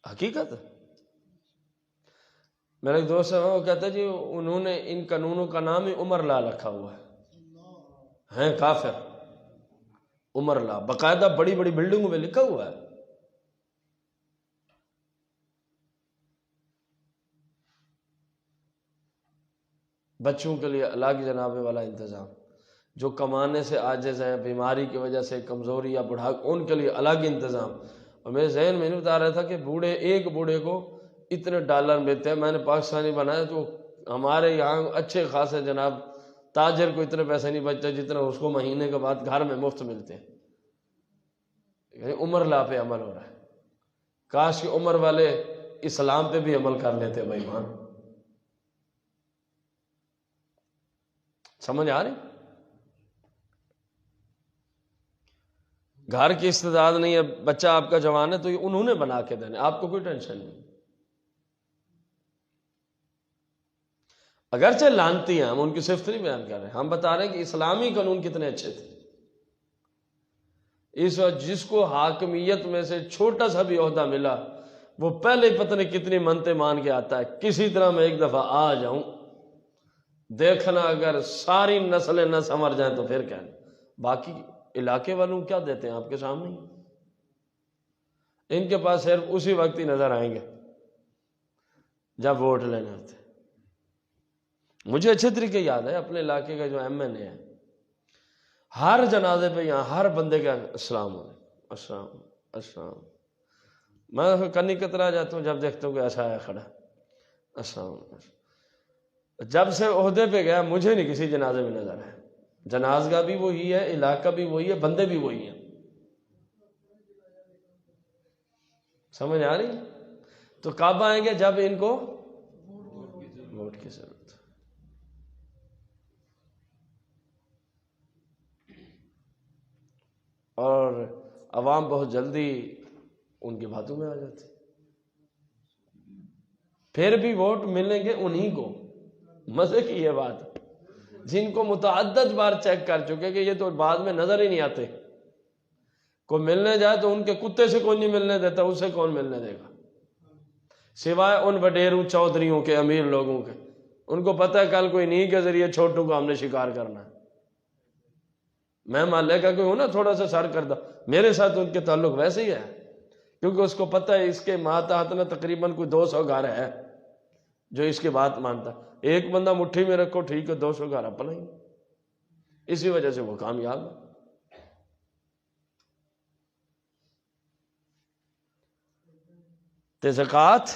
حقیقت ہے۔ میرا ایک دوست ہے، وہ کہتا ہے جی انہوں نے ان قانونوں کا نام ہی عمر لا رکھا ہوا ہے، ہیں کافر عمر لا، باقاعدہ بڑی بڑی بلڈنگوں میں لکھا ہوا ہے۔ بچوں کے لیے الگ جناب والا انتظام، جو کمانے سے عاجز ہیں، بیماری کی وجہ سے کمزوری یا بڑھاپا، ان کے لیے الگ انتظام۔ اور میرے ذہن میں نہیں بتا رہا تھا کہ ایک بوڑھے کو اتنے ڈالر ملتے ہیں۔ میں نے پاکستانی بنایا تو ہمارے یہاں اچھے خاصے جناب تاجر کو اتنے پیسے نہیں بچتے جتنا اس کو مہینے کے بعد گھر میں مفت ملتے ہیں۔ یعنی عمر لا پہ عمل ہو رہا ہے۔ کاش کہ عمر والے اسلام پہ بھی عمل کر لیتے بھائی مان۔ سمجھ آ رہی؟ گھر کی استعداد نہیں ہے، بچہ آپ کا جوان ہے تو یہ انہوں نے بنا کے دینے، آپ کو کوئی ٹینشن نہیں۔ اگرچہ لانتی ہیں، ہم ان کی صفت نہیں بیان کر رہے، ہم بتا رہے ہیں کہ اسلامی قانون کتنے اچھے تھے۔ اس وقت جس کو حاکمیت میں سے چھوٹا سا بھی عہدہ ملا وہ پہلے پتہ نہیں کتنی منتیں مان کے آتا ہے، کسی طرح میں ایک دفعہ آ جاؤں، دیکھنا اگر ساری نسلیں نہ سنور جائیں تو پھر کہنا۔ باقی علاقے والوں کیا دیتے ہیں آپ کے سامنے، ان کے پاس صرف اسی وقت ہی نظر آئیں گے جب ووٹ لینے ہوتے۔ مجھے اچھے طریقے یاد ہے اپنے علاقے کا جو ایم این اے ہے، ہر جنازے پہ یہاں ہر بندے کا السلام علیکم، السلام السلام۔ میں کنی کترا جاتا ہوں جب دیکھتا ہوں کہ ایسا آیا کھڑا، السلام علیکم۔ جب سے عہدے پہ گیا مجھے نہیں کسی جنازے میں نظر آیا۔ جنازگاہ بھی وہی ہے، علاقہ بھی وہی ہے، بندے بھی وہی ہیں۔ سمجھ آ رہی؟ تو کب آئیں گے؟ جب ان کو ووٹ کی ضرورت۔ اور عوام بہت جلدی ان کی باتوں میں آ جاتی، پھر بھی ووٹ ملیں گے انہی کو۔ مزے کی یہ بات جن کو متعدد بار چیک کر چکے کہ یہ تو بعد میں نظر ہی نہیں آتے، کوئی ملنے جائے تو ان کے کتے سے کوئی نہیں ملنے دیتا، اسے کون ملنے دے گا سوائے ان وڈیروں چودھریوں کے، امیر لوگوں کے۔ ان کو پتہ ہے کل کوئی نہیں کے ذریعے چھوٹوں کو ہم نے شکار کرنا ہے۔ میں محلے کا کوئی ہوں نا تھوڑا سا سر کردہ، میرے ساتھ ان کے تعلق ویسے ہی ہے، کیونکہ اس کو پتہ ہے اس کے ماتحت نا تقریباً کوئی 200 گھر ہے جو اس کی بات مانتا۔ ایک بندہ مٹھی میں رکھو ٹھیک ہے، 200 گھر اپنا ہی، اسی وجہ سے وہ کامیاب ہے۔ تے زکوٰۃ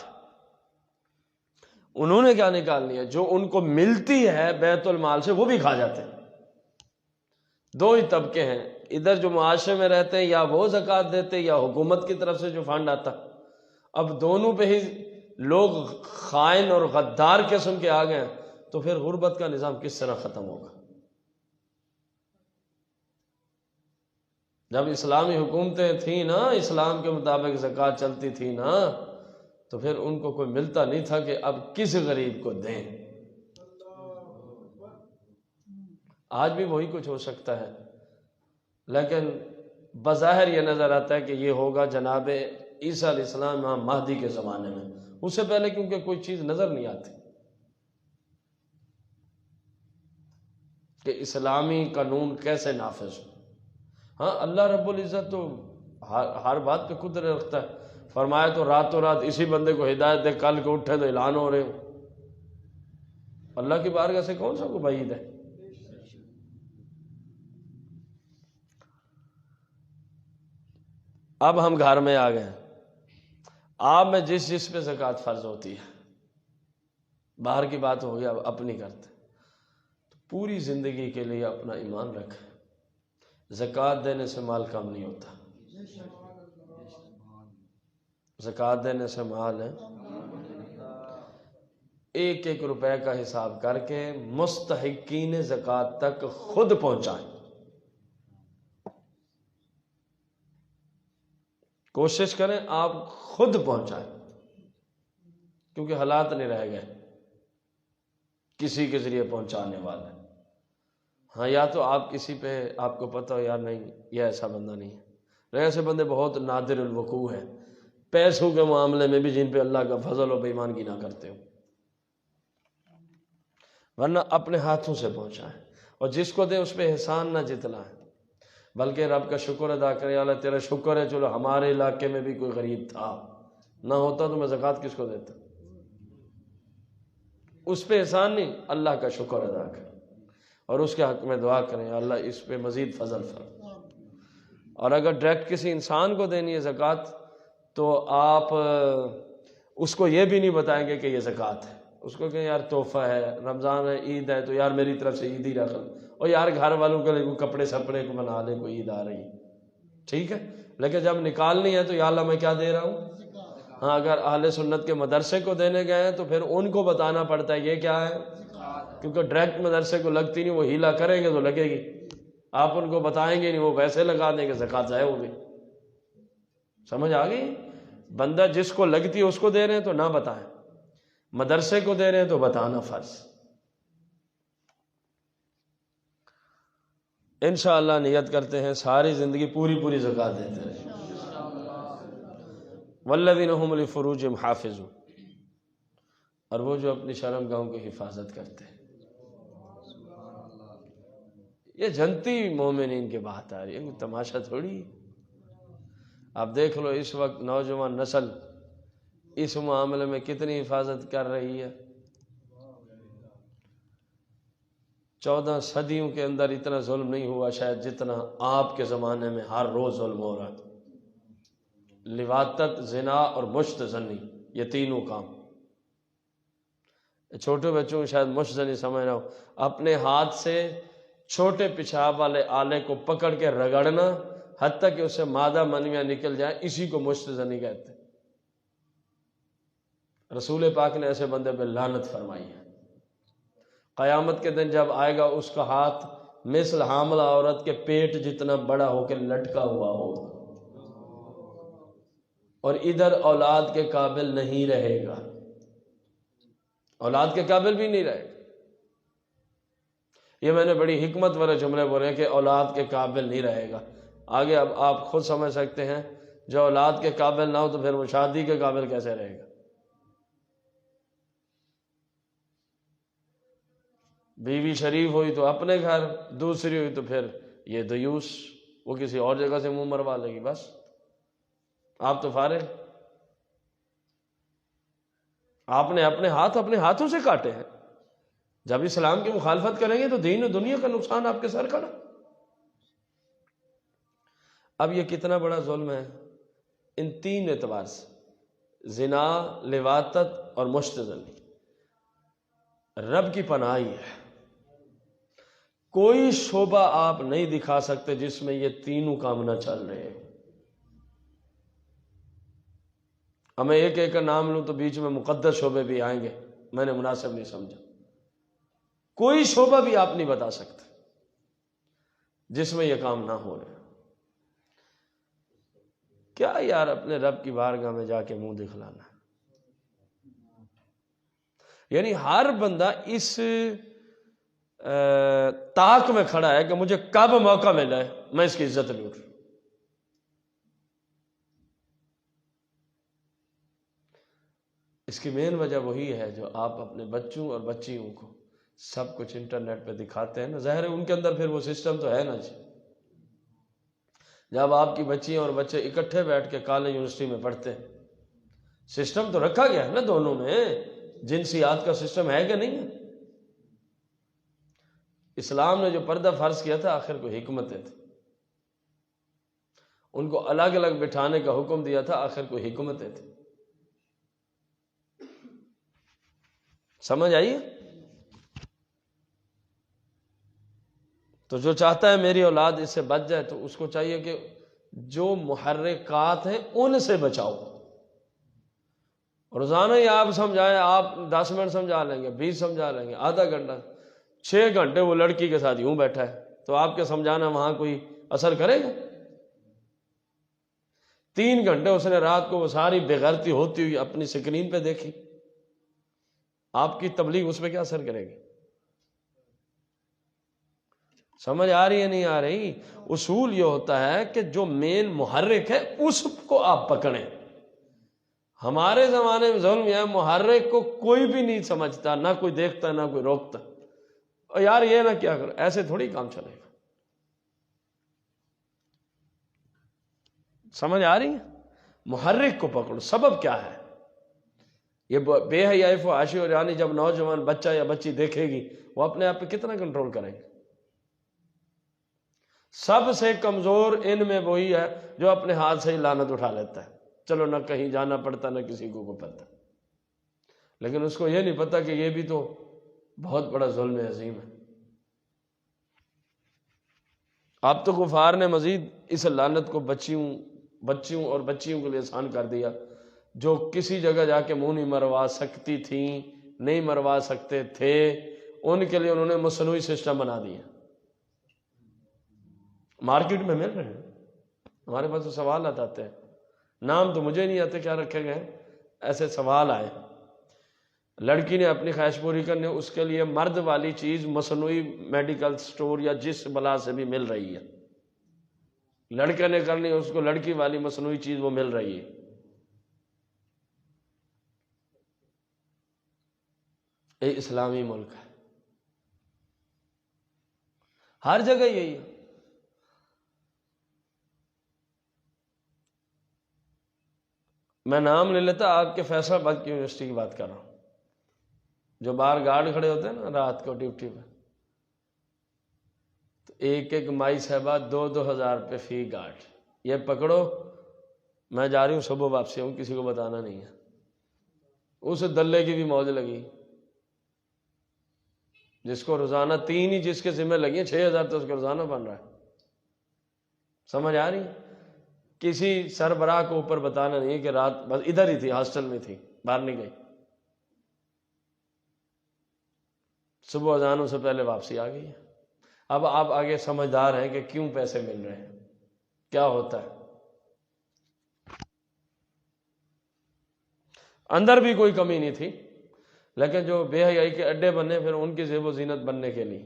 انہوں نے کیا نکالنی ہے؟ جو ان کو ملتی ہے بیت المال سے وہ بھی کھا جاتے ہیں۔ دو ہی طبقے ہیں، ادھر جو معاشرے میں رہتے ہیں یا وہ زکوٰۃ دیتے یا حکومت کی طرف سے جو فنڈ آتا۔ اب دونوں پہ ہی لوگ خائن اور غدار قسم کے آ گئے ہیں، تو پھر غربت کا نظام کس طرح ختم ہوگا؟ جب اسلامی حکومتیں تھیں نا، اسلام کے مطابق زکوٰۃ چلتی تھی نا، تو پھر ان کو کوئی ملتا نہیں تھا کہ اب کس غریب کو دیں۔ آج بھی وہی کچھ ہو سکتا ہے، لیکن بظاہر یہ نظر آتا ہے کہ یہ ہوگا جناب عیسیٰ علیہ السلام امام مہدی کے زمانے میں، اس سے پہلے کیونکہ کوئی چیز نظر نہیں آتی کہ اسلامی قانون کیسے نافذ ہو۔ ہاں اللہ رب العزت تو ہر بات پہ قدرت رکھتا ہے، فرمایا تو راتوں رات اسی بندے کو ہدایت دے، کل کو اٹھے تو اعلان ہو رہے ہو۔ اللہ کی بارگاہ سے کون سا کو بعید ہے؟ اب ہم گھر میں آ گئے، آپ میں جس پہ زکوٰۃ فرض ہوتی ہے، باہر کی بات ہو گیا، اب اپنی کرتے تو پوری زندگی کے لیے اپنا ایمان رکھیں، زکوٰۃ دینے سے مال کم نہیں ہوتا، زکوٰۃ دینے سے مال ہے ایک ایک روپے کا حساب کر کے مستحقین زکوٰۃ تک خود پہنچائیں۔ کوشش کریں آپ خود پہنچائیں، کیونکہ حالات نہیں رہ گئے کسی کے ذریعے پہنچانے والے۔ ہاں یا تو آپ کسی پہ آپ کو پتہ ہو یار نہیں یہ ایسا بندہ نہیں ہے، ایسے بندے بہت نادر الوقوع ہیں پیسوں کے معاملے میں بھی جن پہ اللہ کا فضل و بےایمانگی نہ کرتے ہو، ورنہ اپنے ہاتھوں سے پہنچائیں، اور جس کو دے اس پہ احسان نہ جتلائیں، بلکہ رب کا شکر ادا کرے، اللہ تیرا شکر ہے چلو ہمارے علاقے میں بھی کوئی غریب تھا، نہ ہوتا تو میں زکوٰۃ کس کو دیتا۔ اس پہ احسان نہیں، اللہ کا شکر ادا کریں اور اس کے حق میں دعا کریں اللہ اس پہ مزید فضل فرما۔ اور اگر ڈائریکٹ کسی انسان کو دینی ہے زکوٰۃ تو آپ اس کو یہ بھی نہیں بتائیں گے کہ یہ زکوٰۃ ہے، اس کو کہ یار تحفہ ہے، رمضان ہے، عید ہے تو یار میری طرف سے عید ہی رکھ لو، اور یار گھر والوں کے لیے کوئی کپڑے سپڑے کو بنا لے، کوئی عید آ رہی ہے، ٹھیک ہے، لیکن جب نکالنی ہے تو یا اللہ میں کیا دے رہا ہوں۔ ہاں اگر اہل سنت کے مدرسے کو دینے گئے ہیں تو پھر ان کو بتانا پڑتا ہے یہ کیا ہے، کیونکہ ڈائریکٹ مدرسے کو لگتی نہیں، وہ ہیلا کریں گے تو لگے گی، آپ ان کو بتائیں گے نہیں، وہ ویسے لگا دیں گے، زکوٰۃ ضائع ہو گئی۔ سمجھ آ گئی؟ بندہ جس کو لگتی ہے اس کو دے رہے ہیں تو نہ بتائیں، مدرسے کو دے رہے ہیں تو بتانا فرض۔ انشاءاللہ نیت کرتے ہیں ساری زندگی پوری زکوٰۃ دیتے رہیں۔ والذین هم لفروجہم حافظون، اور وہ جو اپنی شرم گاہوں کی حفاظت کرتے ہیں۔ یہ جنتی مومنین کی بات آ رہی ہے، تماشا تھوڑی۔ آپ دیکھ لو اس وقت نوجوان نسل اس معاملے میں کتنی حفاظت کر رہی ہے۔ 14 صدیوں کے اندر اتنا ظلم نہیں ہوا شاید جتنا آپ کے زمانے میں ہر روز ظلم ہو رہا ہے۔ لواطت، زنا اور مشت زنی، یہ تینوں کام۔ چھوٹے بچوں کو شاید مشت زنی سمجھ رہا ہو، اپنے ہاتھ سے چھوٹے پیشاب والے آلے کو پکڑ کے رگڑنا حتیٰ کہ اس سے مادہ منویاں نکل جائیں، اسی کو مشت زنی کہتے ہیں۔ رسول پاک نے ایسے بندے پہ لعنت فرمائی ہے۔ قیامت کے دن جب آئے گا اس کا ہاتھ مثل حاملہ عورت کے پیٹ جتنا بڑا ہو کے لٹکا ہوا ہوگا، اور ادھر اولاد کے قابل نہیں رہے گا، اولاد کے قابل بھی نہیں رہے گا۔ یہ میں نے بڑی حکمت والے جملے بولے کہ اولاد کے قابل نہیں رہے گا، آگے اب آپ خود سمجھ سکتے ہیں، جو اولاد کے قابل نہ ہو تو پھر وہ شادی کے قابل کیسے رہے گا؟ بیوی شریف ہوئی تو اپنے گھر، دوسری ہوئی تو پھر یہ دیوس، وہ کسی اور جگہ سے منہ مروا لے گی، بس آپ تو فارغ۔ آپ نے اپنے ہاتھوں سے کاٹے ہیں۔ جب اسلام کی مخالفت کریں گے تو دین و دنیا کا نقصان آپ کے سر کھڑا۔ اب یہ کتنا بڑا ظلم ہے ان 3 اعتبار سے، زنا، لواطت اور مشت زنی۔ رب کی پناہ ہے، کوئی شعبہ آپ نہیں دکھا سکتے جس میں یہ تینوں کام نہ چل رہے ہیں۔ اب میں ایک کا نام لوں تو بیچ میں مقدس شعبے بھی آئیں گے، میں نے مناسب نہیں سمجھا۔ کوئی شعبہ بھی آپ نہیں بتا سکتے جس میں یہ کام نہ ہو رہے۔ کیا یار اپنے رب کی بارگاہ میں جا کے منہ دکھلانا ہے؟ یعنی ہر بندہ اس طاق میں کھڑا ہے کہ مجھے کب موقع ملا ہے میں اس کی عزت لوٹ۔ اس کی مین وجہ وہی ہے جو آپ اپنے بچوں اور بچیوں کو سب کچھ انٹرنیٹ پہ دکھاتے ہیں نا، ظاہر ہے ان کے اندر پھر وہ سسٹم تو ہے نا جی۔ جب آپ کی بچیاں اور بچے اکٹھے بیٹھ کے کالج یونیورسٹی میں پڑھتے ہیں، سسٹم تو رکھا گیا ہے نا دونوں میں، جنسیات کا سسٹم ہے کہ نہیں ہے؟ اسلام نے جو پردہ فرض کیا تھا آخر کوئی حکمتیں تھیں، ان کو الگ الگ بٹھانے کا حکم دیا تھا آخر کوئی حکمتیں تھیں۔ سمجھ آئیے؟ تو جو چاہتا ہے میری اولاد اس سے بچ جائے تو اس کو چاہیے کہ جو محرکات ہیں ان سے بچاؤ۔ روزانہ ہی آپ سمجھائیں، آپ 10 منٹ سمجھا لیں گے، 20 سمجھا لیں گے، آدھا گھنٹہ، 6 گھنٹے وہ لڑکی کے ساتھ یوں بیٹھا ہے تو آپ کے سمجھانا وہاں کوئی اثر کرے گا؟ 3 گھنٹے اس نے رات کو وہ ساری بےغیرتی ہوتی ہوئی اپنی سکرین پہ دیکھی، آپ کی تبلیغ اس پہ کیا اثر کرے گی؟ سمجھ آ رہی ہے نہیں آ رہی؟ اصول یہ ہوتا ہے کہ جو مین محرک ہے اس کو آپ پکڑیں۔ ہمارے زمانے میں ظلم ہے، محرک کو کوئی بھی نہیں سمجھتا، نہ کوئی دیکھتا نہ کوئی روکتا، اور یار یہ نہ کیا کرو، ایسے تھوڑی کام چلے گا۔ سمجھ آ رہی ہے؟ محرک کو پکڑو، سبب کیا ہے؟ یہ بے حیائی فحاشی اور یعنی جب نوجوان بچہ یا بچی دیکھے گی وہ اپنے آپ پہ کتنا کنٹرول کریں گے؟ سب سے کمزور ان میں وہی ہے جو اپنے ہاتھ سے ہی لعنت اٹھا لیتا ہے، چلو نہ کہیں جانا پڑتا نہ کسی کو پتہ، لیکن اس کو یہ نہیں پتا کہ یہ بھی تو بہت بڑا ظلم عظیم ہے۔ اب تو کفار نے مزید اس لعنت کو بچیوں اور بچیوں کے لیے آسان کر دیا، جو کسی جگہ جا کے منہ نہیں مروا سکتی تھیں، نہیں مروا سکتے تھے، ان کے لیے انہوں نے مصنوعی سسٹم بنا دیا۔ مارکیٹ میں مل رہے ہیں، ہمارے پاس تو سوالات آتے ہیں، نام تو مجھے نہیں آتے کیا رکھے گئے، ایسے سوال آئے، لڑکی نے اپنی خواہش پوری کرنے اس کے لیے مرد والی چیز مصنوعی میڈیکل سٹور یا جس بلا سے بھی مل رہی ہے، لڑکے نے کرنی اس کو لڑکی والی مصنوعی چیز وہ مل رہی ہے۔ یہ اسلامی ملک ہے، ہر جگہ یہی ہے۔ میں نام لے لیتا، آپ کے فیصل آباد کی یونیورسٹی کی بات کر رہا ہوں، جو باہر گارڈ کھڑے ہوتے ہیں نا رات کو ڈیوٹی پہ، تو ایک مائی صاحبہ 2,000 روپے فی گارڈ، یہ پکڑو میں جا رہی ہوں صبح واپسی ہوں، کسی کو بتانا نہیں ہے۔ اس دلے کی بھی موج لگی، جس کو روزانہ 3 ہی جس کے ذمہ لگی ہیں 6,000 تو اس کو روزانہ بن رہا ہے۔ سمجھ آ رہی؟ کسی سربراہ کو اوپر بتانا نہیں کہ رات بس ادھر ہی تھی، ہاسٹل میں تھی، باہر نہیں گئی، صبح اذانوں سے پہلے واپسی آ گئی ہے۔ اب آپ آگے سمجھدار ہیں کہ کیوں پیسے مل رہے ہیں، کیا ہوتا ہے۔ اندر بھی کوئی کمی نہیں تھی، لیکن جو بے حیائی کے اڈے بنے پھر ان کی زیب و زینت بننے کے لیے۔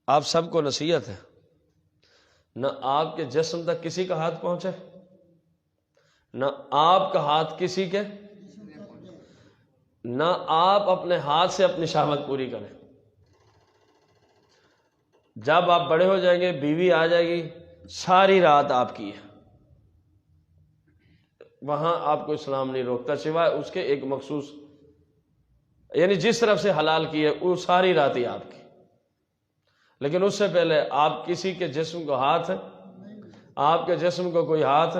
آپ سب کو نصیحت ہے، نہ آپ کے جسم تک کسی کا ہاتھ پہنچے، نہ آپ کا ہاتھ کسی کے، نہ آپ اپنے ہاتھ سے اپنی شہوت پوری کریں۔ جب آپ بڑے ہو جائیں گے بیوی آ جائے گی، ساری رات آپ کی ہے، وہاں آپ کو اسلام نہیں روکتا سوائے اس کے ایک مخصوص، یعنی جس طرف سے حلال کی ہے وہ ساری رات ہی آپ کی، لیکن اس سے پہلے آپ کسی کے جسم کو ہاتھ، آپ کے جسم کو کوئی ہاتھ،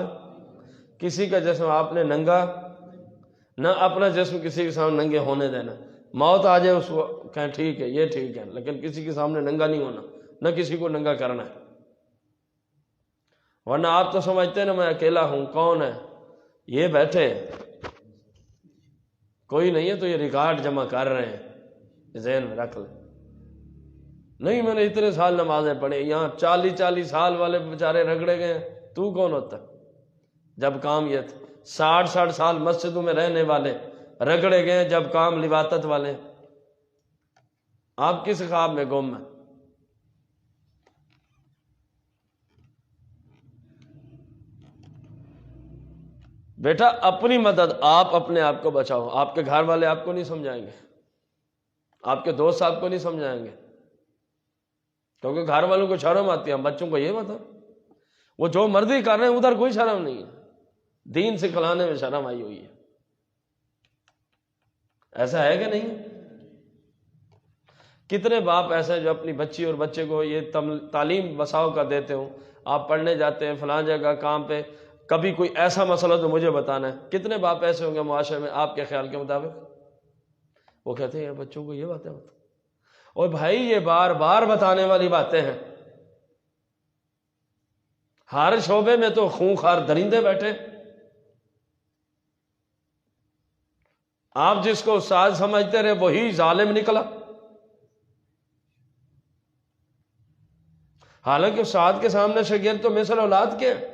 کسی کا جسم آپ نے ننگا، نہ اپنا جسم کسی کے سامنے ننگے ہونے دینا۔ موت آ جائے اس کو کہیں ٹھیک ہے، یہ ٹھیک ہے، لیکن کسی کے سامنے ننگا نہیں ہونا، نہ کسی کو ننگا کرنا ہے۔ ورنہ آپ تو سمجھتے ہیں نا میں اکیلا ہوں، کون ہے یہ بیٹھے، کوئی نہیں ہے تو یہ ریکارڈ جمع کر رہے ہیں، ذہن میں رکھ لیں۔ نہیں میں نے اتنے سال نمازیں پڑھی، یہاں 40 سال والے بیچارے رگڑے گئے، تو کون ہوتا؟ جب کام یہ تھا 60 سال مسجدوں میں رہنے والے رگڑے گئے، جب کام لباطت والے، آپ کس خواب میں گم ہیں؟ بیٹا اپنی مدد آپ اپنے آپ کو بچاؤ، آپ کے گھر والے آپ کو نہیں سمجھائیں گے، آپ کے دوست آپ کو نہیں سمجھائیں گے، کیونکہ گھر والوں کو شرم آتی ہے، ہم بچوں کو یہ بتا، وہ جو مرضی کر رہے ہیں ادھر کوئی شرم نہیں ہے، دین سکھلانے میں شرم آئی ہوئی ہے۔ ایسا ہے کہ نہیں؟ کتنے باپ ایسے ہیں جو اپنی بچی اور بچے کو یہ تعلیم بساؤ کا دیتے ہوں، آپ پڑھنے جاتے ہیں فلاں جگہ کام پہ، کبھی کوئی ایسا مسئلہ تو مجھے بتانا ہے۔ کتنے باپ ایسے ہوں گے معاشرے میں آپ کے خیال کے مطابق، وہ کہتے ہیں بچوں کو یہ باتیں بتا، اور بھائی یہ بار بار بتانے والی باتیں ہیں، ہر شعبے میں تو خونخوار درندے بیٹھے، آپ جس کو استاد سمجھتے رہے وہی ظالم نکلا، حالانکہ استاد کے سامنے شاگرد تو مثل اولاد کے ہیں،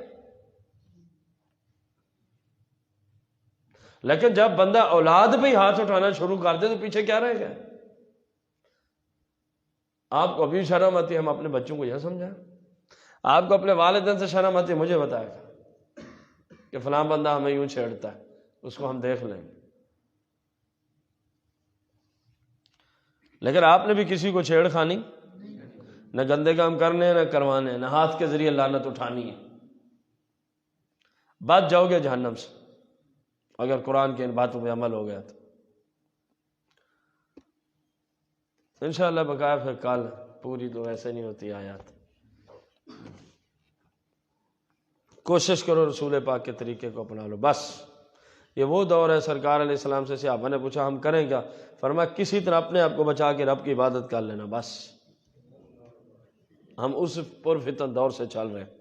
لیکن جب بندہ اولاد پہ ہی ہاتھ اٹھانا شروع کر دے تو پیچھے کیا رہے گا؟ آپ کو ابھی شرم آتی ہے، ہم اپنے بچوں کو یہ سمجھائیں، آپ کو اپنے والدین سے شرم آتی ہے، مجھے بتائے گا کہ فلاں بندہ ہمیں یوں چھیڑتا ہے، اس کو ہم دیکھ لیں گے، لیکن آپ نے بھی کسی کو چھیڑ خانی نہ گندے کام کرنے نہ کروانے، نہ ہاتھ کے ذریعے لعنت اٹھانی ہے۔ بچ جاؤ گے جہنم سے اگر قرآن کے ان باتوں پہ عمل ہو گیا تو انشاءاللہ بقایا پھر کل پوری تو ویسے نہیں ہوتی آیات. کوشش کرو رسول پاک کے طریقے کو اپنا لو. بس یہ وہ دور ہے سرکار علیہ السلام سے صحابہ نے پوچھا ہم کریں کیا؟ فرمایا کسی طرح اپنے آپ کو بچا کے رب کی عبادت کر لینا. بس ہم اس پرفتن دور سے چل رہے ہیں.